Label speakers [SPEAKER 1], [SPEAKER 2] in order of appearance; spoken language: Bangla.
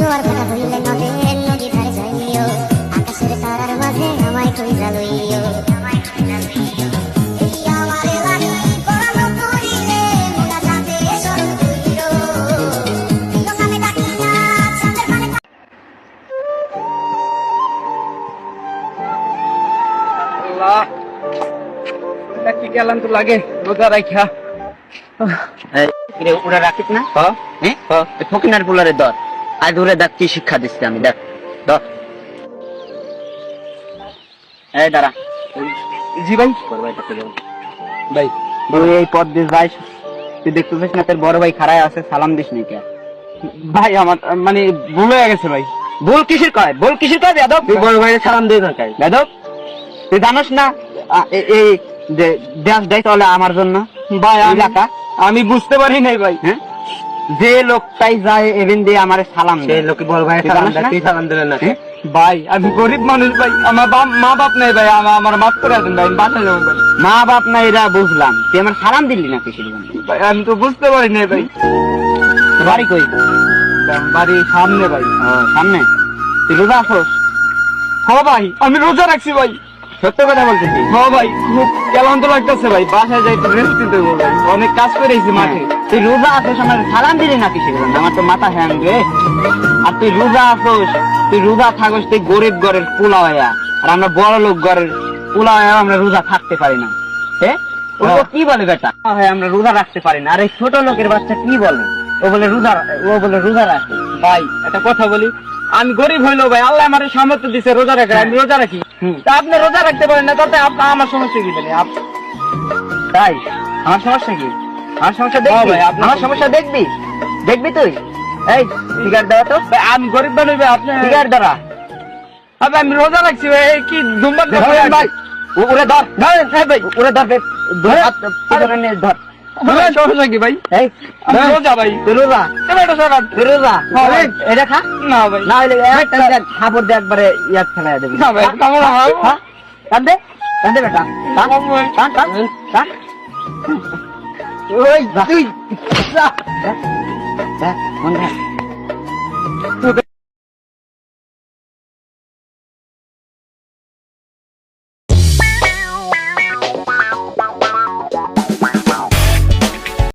[SPEAKER 1] জোয়ার ভাটা হইলে নদে নদী ধারে যাইও, আকাশের তারার মাঝে আমায় কইরা লইও। এই আমারে লাগি পরানো করিলে মোনা যাতে স্মরণ কইরো, প্রিয় নামে ডাকি না চাঁদের পানে।
[SPEAKER 2] আল্লাহ, এটা কি গেলাম তো লাগে রোজা রাখা।
[SPEAKER 3] ওরা রাখিস না ফকিনার পোলারে দর আজ ধরে দেখ কি শিক্ষা দিচ্ছি আমি, দেখ ধর। এই দাঁড়া,
[SPEAKER 2] জি ভাই।
[SPEAKER 3] ভাই তুই এই পথ দিয়ে যাইস, তুই দেখতেছিস না তোর বড় ভাই খাড়ায় আছে, সালাম দিস নি কে?
[SPEAKER 2] ভাই আমার মানে ভুল হয়ে গেছে ভাই।
[SPEAKER 3] ভুল কিসের কয়, ভুল কিসের কয় বেয়াদব?
[SPEAKER 2] তুই বড় ভাইয়ের সালাম দিয়ে না কাই
[SPEAKER 3] বেয়াদব, তুই জানোস না এই যে দেশ দেয় তাহলে আমার জন্য
[SPEAKER 2] ভাই
[SPEAKER 3] এলাকা
[SPEAKER 2] আমি বুঝতে পারি নাই ভাই।
[SPEAKER 3] হ্যাঁ, যে লোকটাই যায় এভেন দিয়ে আমার সালাম দেয়,
[SPEAKER 2] লোকে বড় ভাইয়ের
[SPEAKER 3] তুই
[SPEAKER 2] সালাম
[SPEAKER 3] জানিস
[SPEAKER 2] দেয়,
[SPEAKER 3] না?
[SPEAKER 2] তুই সালাম দিলেন না? ভাই আমি গরিব মানুষ ভাই, আমার মা বাপ নাই ভাই, আমার মাফ করে দেন ভাই, আমি বাসায় যাবো ভাই।
[SPEAKER 3] মা বাপ না এরা বুঝলাম, তুই আমার সালাম দিলি না কিসের জন্য?
[SPEAKER 2] ভাই আমি তো বুঝতে পারি নাই ভাই।
[SPEAKER 3] বাড়ি কই?
[SPEAKER 2] বাড়ির সামনে ভাই।
[SPEAKER 3] ও, সামনে। তুই রোজা আছোস?
[SPEAKER 2] হ্যাঁ ভাই আমি রোজা রাখছি ভাই।
[SPEAKER 3] সত্য কথা বলতেছি?
[SPEAKER 2] হ্যাঁ ভাই খুব ক্লান্ত লাগতেছে ভাই, বাসায় যাই একটু রেস্ট নিতে হবে ভাই, অনেক কাজ করেছি মাঠে।
[SPEAKER 3] তুই রোজা আছোস, আমার সালাম দিলি না কিসের জন্য? আমার তো মাথা হ্যাং রে। আর তুই রোজা আছোস, তুই রোজা থাকস তুই গরিব ঘরের পোলা হইয়া, আর আমরা বড় লোক ঘরের পোলা হইয়া আমরা রোজা থাকতে পারি না। হ্যাঁ, ও কি বলে বেটা? হ্যাঁ আমরা রোজা রাখতে পারি না। আর এই ছোট লোকের বাচ্চা কি বলে? ও বলে রোজা রাখে।
[SPEAKER 2] ভাই একটা কথা বলি, আমি গরিব হইলেও ভাই আল্লাহ আমার সামর্থ্য দিছে রোজা রাখা, আমি রোজা রাখি। তা আপনি রোজা রাখতে পারেন না, তাতে আমার সমস্যা কি? বলে
[SPEAKER 3] তাই আমার সমস্যা কি? আমার সমস্যা দেখবি?
[SPEAKER 2] ভাই, আপনার
[SPEAKER 3] আমার সমস্যা দেখবি? দেখবি তুই? এই সিগারেট দাও তো।
[SPEAKER 2] ভাই, আমি গরিব মানুষ ভাই, আপনি
[SPEAKER 3] সিগারেট ধরা।
[SPEAKER 2] আমি রোজা রাখছি ভাই, এই কি ধূমপান
[SPEAKER 3] ধরেন ভাই, ওরে ধর,
[SPEAKER 2] ধরেন ভাই,
[SPEAKER 3] ওরে ধর, ধরে ধর।
[SPEAKER 2] ধরেন, সমস্যা কি ভাই?
[SPEAKER 3] এই
[SPEAKER 2] আমি রোজা ভাই।
[SPEAKER 3] তুই রোজা?
[SPEAKER 2] এবার এটা সরান।
[SPEAKER 3] তুই রোজা?
[SPEAKER 2] হ্যাঁ ভাই।
[SPEAKER 3] এটা খা।
[SPEAKER 2] না ভাই,
[SPEAKER 3] না হইলে একটা খাবার দিয়ে একবারে ইয়াদ ফেলাই দেবি।
[SPEAKER 2] না ভাই, আমার হাল।
[SPEAKER 3] হ্যাঁ? টান দে, টান দে বেটা, টান, টান, টান, টান। ওই তুই যা, যা, যা, মন রাখ।